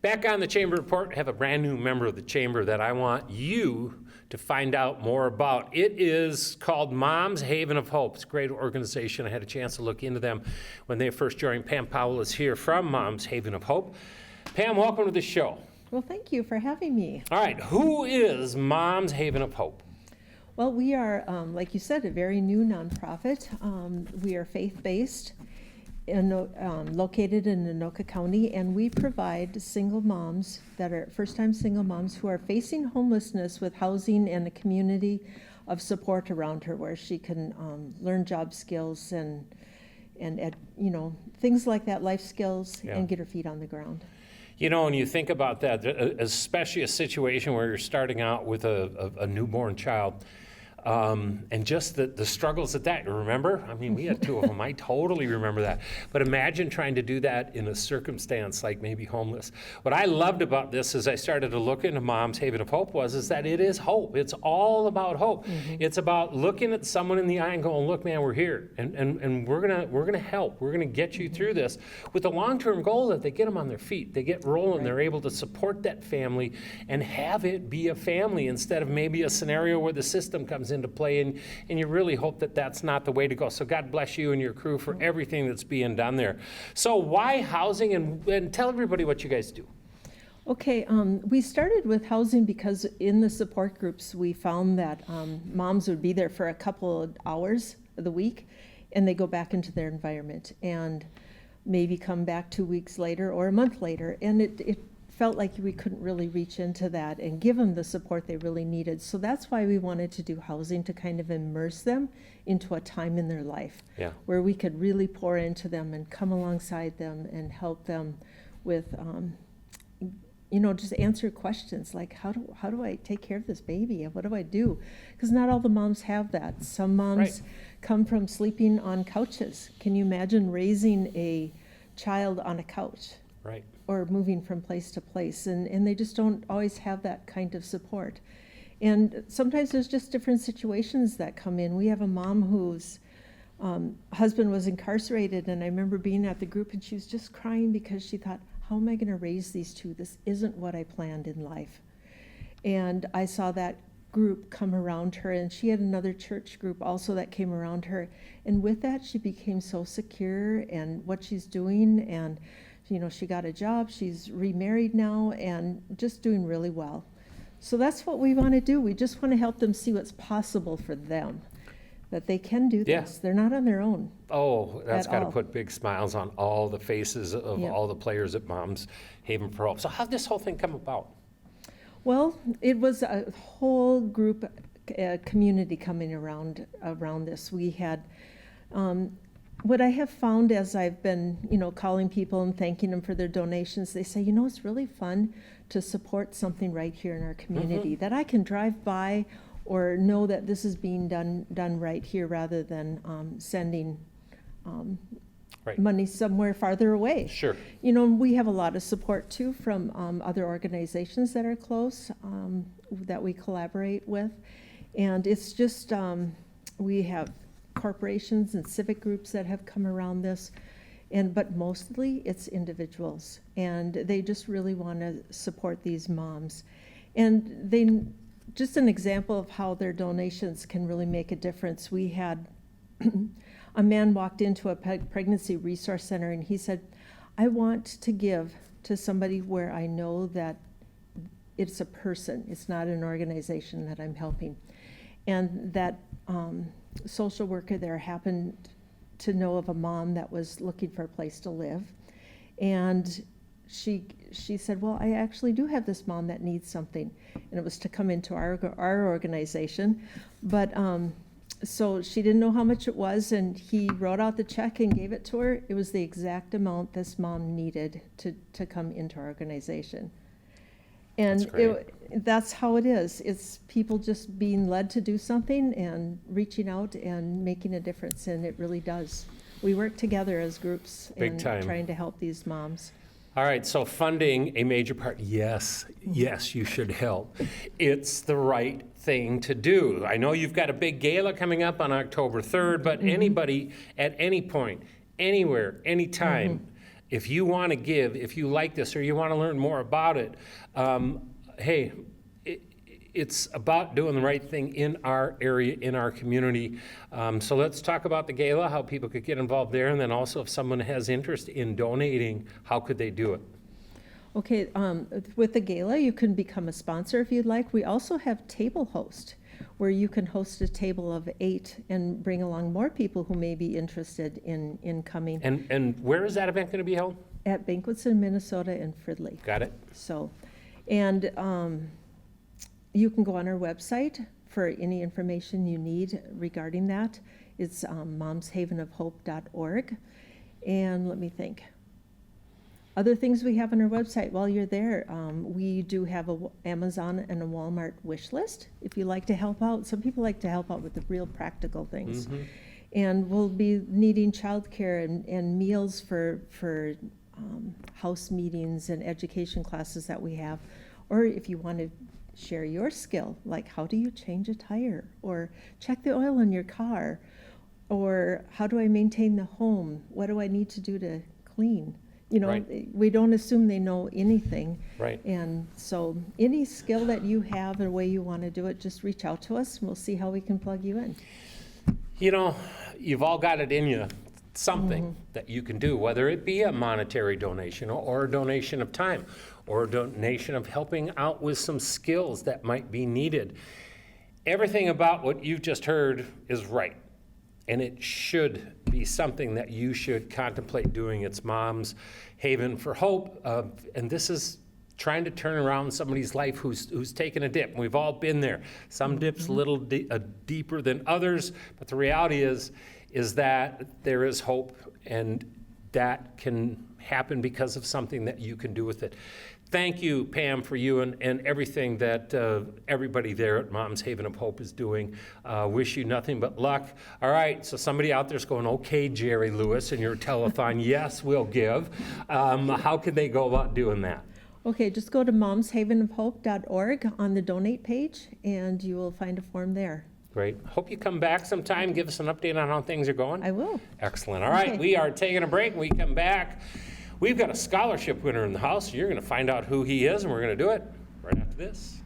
Back on the Chamber Report, I have a brand new member of the Chamber that I want you to find out more about. It is called Mom's Haven of Hope. It's a great organization. I had a chance to look into them when they first joined. Pam Powell is here from Mom's Haven of Hope. Pam, welcome to the show. Well, thank you for having me. All right, who is Mom's Haven of Hope? Well, we are, like you said, a very new nonprofit. We are faith-based, located in Anoka County, and we provide single moms that are first-time single moms who are facing homelessness with housing and a community of support around her where she can learn job skills and things like that, life skills, and get her feet on the ground. You know, when you think about that, especially a situation where you're starting out with a newborn child, and just the struggles that, remember? I mean, we had two of them. I totally remember that. But imagine trying to do that in a circumstance like maybe homeless. What I loved about this as I started to look into Mom's Haven of Hope is that it is hope. It's all about hope. Mm-hmm. It's about looking at someone in the eye and going, look, man, we're here. And we're gonna help. We're gonna get you through this with the long-term goal that they get them on their feet. They get rolling. Right. They're able to support that family and have it be a family instead of maybe a scenario where the system comes into play, and you really hope that that's not the way to go. So God bless you and your crew for everything that's being done there. So why housing, and tell everybody what you guys do. Okay, we started with housing because in the support groups we found that moms would be there for a couple of hours of the week and they go back into their environment and maybe come back 2 weeks later or a month later, and it felt like we couldn't really reach into that and give them the support they really needed. So that's why we wanted to do housing, to kind of immerse them into a time in their life where we could really pour into them and come alongside them and help them with, just answer questions like, how do I take care of this baby? What do I do? Because not all the moms have that. Some moms come from sleeping on couches. Can you imagine raising a child on a couch? Right. Or moving from place to place, and they just don't always have that kind of support. And sometimes there's just different situations that come in. We have a mom whose husband was incarcerated, and I remember being at the group and she was just crying because she thought, how am I going to raise these two? This isn't what I planned in life. And I saw that group come around her, and she had another church group also that came around her, and with that she became so secure in what she's doing, and she got a job, she's remarried now, and just doing really well. So that's what we want to do. We just want to help them see what's possible for them, that they can do this. They're not on their own. Oh, that's got to put big smiles on all the faces of all the players at Mom's Haven for Hope. So how did this whole thing come about? Well, it was a whole group, community coming around this. We had what I have found as I've been, calling people and thanking them for their donations, they say, it's really fun to support something right here in our community, that I can drive by or know that this is being done right here rather than sending money somewhere farther away. Sure. We have a lot of support too from other organizations that are close, that we collaborate with. And it's just, we have corporations and civic groups that have come around this, but mostly it's individuals, and they just really want to support these moms. And just an example of how their donations can really make a difference. We had a man walked into a pregnancy resource center and he said, I want to give to somebody where I know that it's a person, it's not an organization that I'm helping. And that social worker there happened to know of a mom that was looking for a place to live, and she said, well, I actually do have this mom that needs something, and it was to come into our organization, but so she didn't know how much it was, and he wrote out the check and gave it to her. It was the exact amount this mom needed to come into our organization. And that's how it is. It's people just being led to do something and reaching out and making a difference, and it really does. We work together as groups and trying to help these moms. All right, so funding a major part. Yes, you should help. It's the right thing to do. I know you've got a big gala coming up on October 3rd, but anybody at any point, anywhere, anytime, If you want to give, if you like this, or you want to learn more about it, hey, it's about doing the right thing in our area, in our community. So let's talk about the gala, how people could get involved there, and then also if someone has interest in donating, how could they do it? Okay, with the gala, you can become a sponsor if you'd like. We also have table host, where you can host a table of 8 and bring along more people who may be interested in coming. And where is that event going to be held? At Banquets in Minnesota and Fridley. Got it. So, and you can go on our website for any information you need regarding that. It's momshavenofhope.org. And let me think. Other things we have on our website while you're there, we do have a Amazon and a Walmart wish list if you like to help out. Some people like to help out with the real practical things. Mm-hmm. And we'll be needing childcare and meals for house meetings and education classes that we have. Or if you want to share your skill, like how do you change a tire, or check the oil in your car, or how do I maintain the home? What do I need to do to clean? You know, Right. we don't assume they know anything. Right. And so any skill that you have and the way you want to do it, just reach out to us and we'll see how we can plug you in. You know, you've all got it in you, something that you can do, whether it be a monetary donation or a donation of time or a donation of helping out with some skills that might be needed. Everything about what you've just heard is right. And it should be something that you should contemplate doing. It's Mom's Haven for Hope. And this is trying to turn around somebody's life who's taken a dip. We've all been there. Some dips a little deeper than others. But the reality is that there is hope, and that can happen because of something that you can do with it. Thank you, Pam, for you and everything that everybody there at Mom's Haven of Hope is doing. Wish you nothing but luck. All right, so somebody out there's going, okay, Jerry Lewis, and your telethon, yes, we'll give. How can they go about doing that? Okay, just go to momshavenofhope.org on the donate page and you will find a form there. Great. Hope you come back sometime, give us an update on how things are going. I will. Excellent. All right, Okay. we are taking a break. When we come back, we've got a scholarship winner in the house. You're going to find out who he is, and we're going to do it right after this.